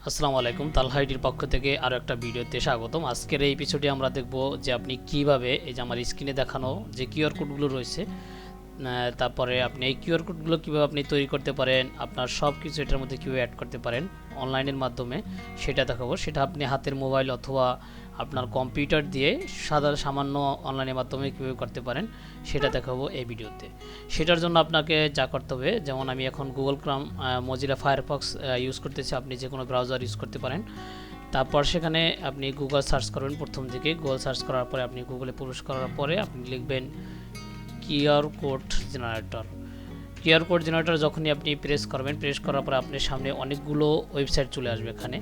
আসসালামু আলাইকুম, তালহা আইডির পক্ষ থেকে আরও একটা ভিডিওতে স্বাগতম। আজকের এই এপিসোডে আমরা দেখব যে আপনি কিভাবে এই যে আমার স্ক্রিনে দেখানো যে কিউআর কোডগুলো রয়েছে, তারপরে আপনি এই কিউআর কোডগুলো কীভাবে আপনি তৈরি করতে পারেন, আপনার সব কিছু এটার মধ্যে কীভাবে অ্যাড করতে পারেন অনলাইনের মাধ্যমে সেটা দেখাবো। সেটা আপনি হাতের মোবাইল অথবা আপনার কম্পিউটার দিয়ে সামান্য অনলাইনের মাধ্যমে কীভাবে করতে পারেন সেটা দেখাবো এই ভিডিওতে। সেটার জন্য আপনাকে যা করতে হবে, যেমন আমি এখন Google Chrome Mozilla Firefox use করতেছি, আপনি যে কোনো ব্রাউজার ইউজ করতে পারেন। তারপর সেখানে আপনি গুগল সার্চ করবেন। প্রথম দিকে গুগল সার্চ করার পরে আপনি গুগলে প্রবেশ করার পরে আপনি লিখবেন QR code generator. QR code generator যখনই আপনি প্রেস করবেন, প্রেস করার পর আপনার সামনে অনেকগুলো ওয়েবসাইট চলে আসবে। এখানে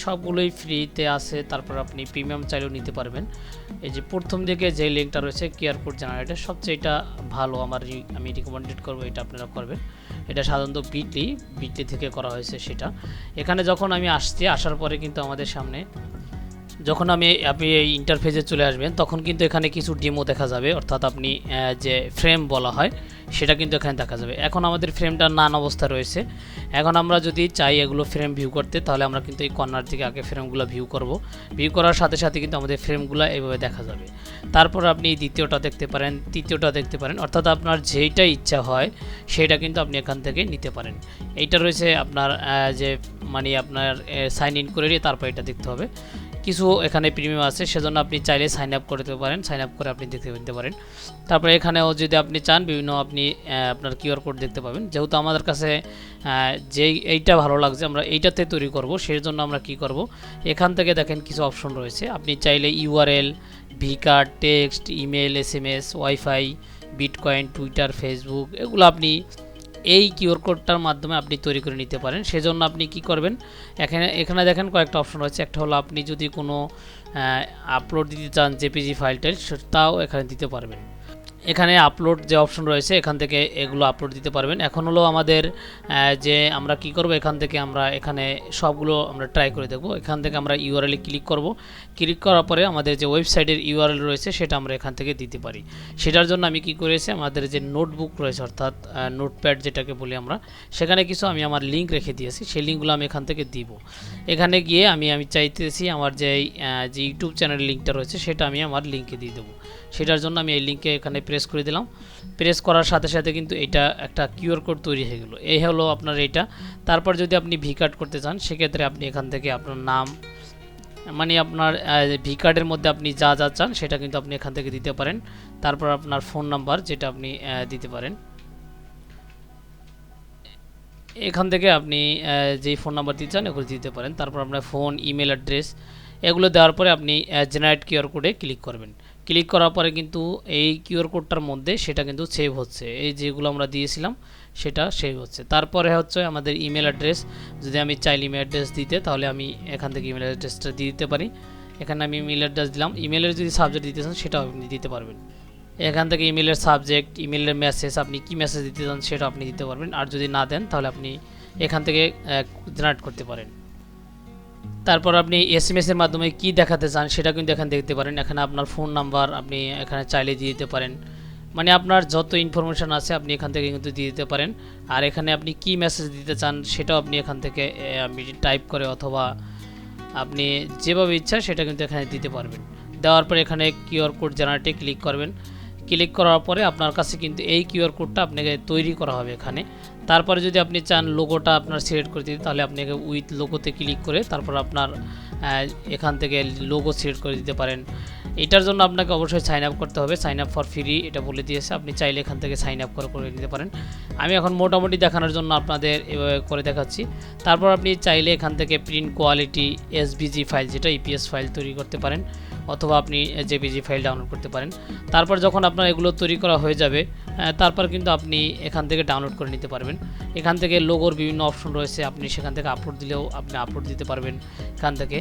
সবগুলোই ফ্রিতে আছে, তারপর আপনি প্রিমিয়াম চাইলেও নিতে পারবেন। এই যে প্রথম দিকে যে লিঙ্কটা রয়েছে কিউআর কোড জেনারেটর, সবচেয়ে এটা ভালো, আমি রিকমেন্ডেড করবো এটা আপনারা করবেন। এটা সাধারণত বিটলি থেকে করা হয়েছে সেটা। এখানে যখন আমি আসার পরে কিন্তু আমাদের সামনে যখন আপনি এই ইন্টারফেসে চলে আসবেন তখন কিন্তু এখানে কিছু ডেমো দেখা যাবে, অর্থাৎ আপনি যে ফ্রেম বলা হয় সেটা কিন্তু এখানে দেখা যাবে। এখন আমাদের ফ্রেমটা নান অবস্থা রয়েছে। এখন আমরা যদি চাই এগুলো ফ্রেম ভিউ করতে, তাহলে আমরা কিন্তু এই কর্নার থেকে আগে ফ্রেমগুলো ভিউ করব। ভিউ করার সাথে সাথে কিন্তু আমাদের ফ্রেমগুলো এইভাবে দেখা যাবে। তারপর আপনি দ্বিতীয়টা দেখতে পারেন, তৃতীয়টা দেখতে পারেন, অর্থাৎ আপনার যেইটা ইচ্ছা হয় সেটা কিন্তু আপনি এখান থেকে নিতে পারেন। এইটা রয়েছে আপনার যে আপনার সাইন ইন করে নিয়ে তারপর এটা দেখতে হবে। কিছু এখানে প্রিমিয়াম আছে, সেজন্য আপনি চাইলে সাইন আপ করতে পারেন, সাইন আপ করে আপনি দেখতে পারেন। তারপরে এখানেও যদি আপনি চান বিভিন্ন আপনি আপনার কিউআর কোড দেখতে পাবেন। যেহেতু আমাদের কাছে এইটা ভালো লাগছে, আমরা এইটাতে তৈরি করব, সেই জন্য আমরা কি করব, এখান থেকে দেখেন কিছু অপশন রয়েছে। আপনি চাইলে URL, vCard, text, email, SMS, WiFi, bitcoin, Twitter, Facebook, এগুলো আপনি এই কিউআর কোডটার মাধ্যমে আপনি তৈরি করে নিতে পারেন। সেজন্য আপনি কি করবেন, এখানে দেখেন কয়েকটা অপশন রয়েছে। একটা হলো আপনি যদি কোনো আপলোড দিতে চান জেপিজি ফাইলটা, তাও এখানে দিতে পারবেন। এখানে আপলোড যে অপশন রয়েছে এখান থেকে এগুলো আপলোড দিতে পারবেন। এখন হলো আমাদের যে আমরা কি করব, এখান থেকে আমরা এখানে সবগুলো আমরা ট্রাই করে দেখব। এখান থেকে আমরা ইউআরএলে ক্লিক করব। ক্লিক করার পরে আমাদের যে ওয়েবসাইটের ইউআরএল রয়েছে সেটা আমরা এখান থেকে দিতে পারি। সেটার জন্য আমি কি করেছি, আমাদের যে নোটবুক রয়েছে অর্থাৎ নোটপ্যাড যেটাকে বলি আমরা, সেখানে কিছু আমি আমার লিঙ্ক রেখে দিয়েছি, সেই লিঙ্কগুলো আমি এখান থেকে দিব। এখানে গিয়ে আমি চাইতেছি আমার যে ইউটিউব চ্যানেলের লিঙ্কটা রয়েছে সেটা আমি আমার লিঙ্কে দিয়ে দেবো। সেটার জন্য আমি এই লিঙ্কে এখানে প্রেস করে দিলাম। প্রেস করার সাথে সাথে কিন্তু এটা একটা কিউআর কোড তৈরি হয়ে গেল। এই হলো আপনার এইটা। তারপর যদি আপনি ভিকার্ড করতে চান সেক্ষেত্রে আপনি এখান থেকে আপনার নাম আপনার ভিকার্ডের মধ্যে আপনি যা যা চান সেটা কিন্তু আপনি এখান থেকে দিতে পারেন। তারপর আপনার ফোন নাম্বার যেটা আপনি দিতে পারেন, এখান থেকে আপনি যেই ফোন নাম্বার দিতে চান এগুলো দিতে পারেন। তারপর আপনার ফোন, ইমেল অ্যাড্রেস, এগুলো দেওয়ার পরে আপনি জেনারেট কিউআর কোডে ক্লিক করবেন। ক্লিক করার পরে কিন্তু এই কিউআর কোডটার মধ্যে সেটা কিন্তু সেভ হচ্ছে, এই যেগুলো আমরা দিয়েছিলাম সেটা সেভ হচ্ছে। তারপরে হচ্ছে আমাদের ইমেল অ্যাড্রেস, যদি আমি চাই ইমেল অ্যাড্রেস দিতে তাহলে আমি এখান থেকে ইমেল অ্যাড্রেসটা দিয়ে দিতে পারি। এখানে আমি ইমেল অ্যাড্রেস দিলাম। ইমেলের যদি সাবজেক্ট দিতে চান সেটাও আপনি দিতে পারবেন। এখান থেকে ইমেলের সাবজেক্ট, ইমেলের মেসেজ, আপনি কি মেসেজ দিতে চান সেটা আপনি দিতে পারবেন। আর যদি না দেন তাহলে আপনি এখান থেকে জেনারেট করতে পারেন। তারপর আপনি এসএমএস এর মাধ্যমে কি দেখাতে চান সেটা কিন্তু এখানে দেখতে পারেন। এখানে আপনার ফোন নাম্বার আপনি এখানে চাইলে দিয়ে দিতে পারেন, আপনার যত ইনফরমেশান আছে আপনি এখান থেকে কিন্তু দিয়ে দিতে পারেন। আর এখানে আপনি কি মেসেজ দিতে চান সেটাও আপনি এখান থেকে আপনি টাইপ করে অথবা আপনি যেভাবে ইচ্ছা সেটা কিন্তু এখানে দিতে পারবেন। দেওয়ার পরে এখানে কিউআর কোড জেনারেটে ক্লিক করবেন। ক্লিক করার পরে আপনার কাছে কিন্তু এই কিউআর কোডটা আপনাকে তৈরি করা হবে এখানে। তারপরে যদি আপনি চান লোগোটা আপনার সিলেক্ট করে দিতে, তাহলে আপনাকে উইথ লোগোতে ক্লিক করে তারপর আপনার এখান থেকে লোগো সিলেক্ট করে দিতে পারেন। এটার জন্য আপনাকে অবশ্যই সাইন আপ করতে হবে, সাইন আপ ফর ফ্রি এটা বলে দিয়েছে। আপনি চাইলে এখান থেকে সাইন আপ করে নিতে পারেন। আমি এখন মোটামুটি দেখানোর জন্য আপনাদের এভাবে করে দেখাচ্ছি। তারপর আপনি চাইলে এখান থেকে প্রিন্ট কোয়ালিটি এসভিজি ফাইল, যেটা ইপিএস ফাইল তৈরি করতে পারেন, অথবা আপনি জেপিজি ফাইল ডাউনলোড করতে পারেন। তারপর যখন আপনার এগুলো তৈরি করা হয়ে যাবে তারপর কিন্তু আপনি এখান থেকে ডাউনলোড করে নিতে পারবেন। এখান থেকে লোগোর বিভিন্ন অপশন রয়েছে, আপনি সেখান থেকে আপলোড দিলেও আপনি আপলোড দিতে পারবেন এখান থেকে।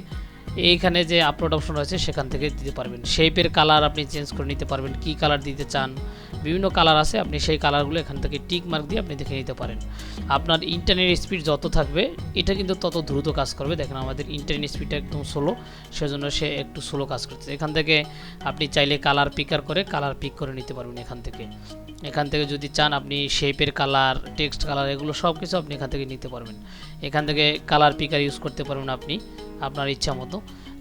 এইখানে যে আপলোড অপশন রয়েছে সেখান থেকে দিতে পারবেন। শেপের কালার আপনি চেঞ্জ করে নিতে পারবেন, কি কালার দিতে চান, বিভিন্ন কালার আছে, আপনি সেই কালারগুলো এখান থেকে টিক মার্ক দিয়ে আপনি দেখে নিতে পারেন। আপনার ইন্টারনেট স্পিড যত থাকবে এটা কিন্তু তত দ্রুত কাজ করবে। দেখেন আমাদের ইন্টারনেট স্পিডটা একদম স্লো, সেজন্য সে একটু স্লো কাজ করছে। এখান থেকে আপনি চাইলে কালার পিকার করে কালার পিক করে নিতে পারবেন। এখান থেকে যদি চান আপনি শেপের কালার, টেক্সট কালার, এগুলো সব কিছু আপনি এখান থেকে নিতে পারবেন। এখান থেকে কালার পিকার ইউজ করতে পারবেন আপনি আপনার ইচ্ছা মতো।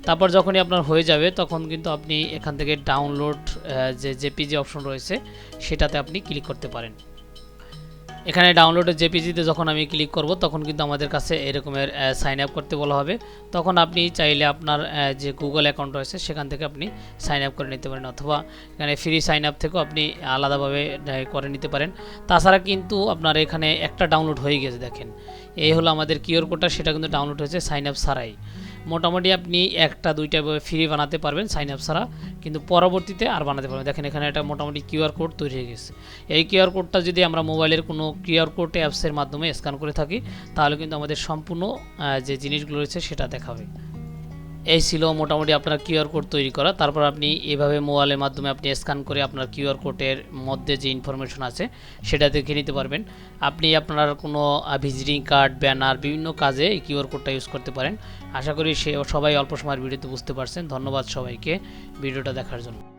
তারপর যখনই আপনার হয়ে যাবে তখন কিন্তু আপনি এখান থেকে ডাউনলোড যে জেপিজি অপশন রয়েছে সেটাতে আপনি ক্লিক করতে পারেন। এখানে ডাউনলোডের জেপিজিতে যখন আমি ক্লিক করব তখন কিন্তু আমাদের কাছে এরকমের সাইন আপ করতে বলা হবে। তখন আপনি চাইলে আপনার যে গুগল অ্যাকাউন্ট রয়েছে সেখান থেকে আপনি সাইন আপ করে নিতে পারেন, অথবা এখানে ফ্রি সাইন আপ থেকেও আপনি আলাদাভাবে করে নিতে পারেন। তাছাড়া কিন্তু আপনার এখানে একটা ডাউনলোড হয়ে গেছে, দেখেন এই হলো আমাদের কিউআর কোডটা, সেটা কিন্তু ডাউনলোড হয়েছে সাইন আপ ছাড়াই। মোটামুটি আপনি একটা দুইটা ফ্রি বানাতে পারবেন সাইন আপ ছাড়া, কিন্তু পরবর্তীতে আর বানাতে পারবেন। দেখেন এখানে একটা মোটামুটি কিউআর কোড তৈরি হয়ে গেছে। এই কিউআর কোডটা যদি আমরা মোবাইলের কোনো কিউআর কোড অ্যাপসের মাধ্যমে স্ক্যান করে থাকি তাহলে কিন্তু আমাদের সম্পূর্ণ যে জিনিসগুলো রয়েছে সেটা দেখাবে। এই ছিল মোটামুটি আপনার কিউআর কোড তৈরি করা। তারপর আপনি এভাবে মোবাইলের মাধ্যমে আপনি স্ক্যান করে আপনার কিউআর কোডের মধ্যে যে ইনফরমেশন আছে সেটা দেখে নিতে পারবেন। আপনি আপনার কোনো ভিজিটিং কার্ড, ব্যানার, বিভিন্ন কাজে এই কিউআর কোডটা ইউজ করতে পারেন। আশা করি সবাই অল্প সময়ের ভিডিওতে বুঝতে পারছেন। ধন্যবাদ সবাইকে ভিডিওটা দেখার জন্য।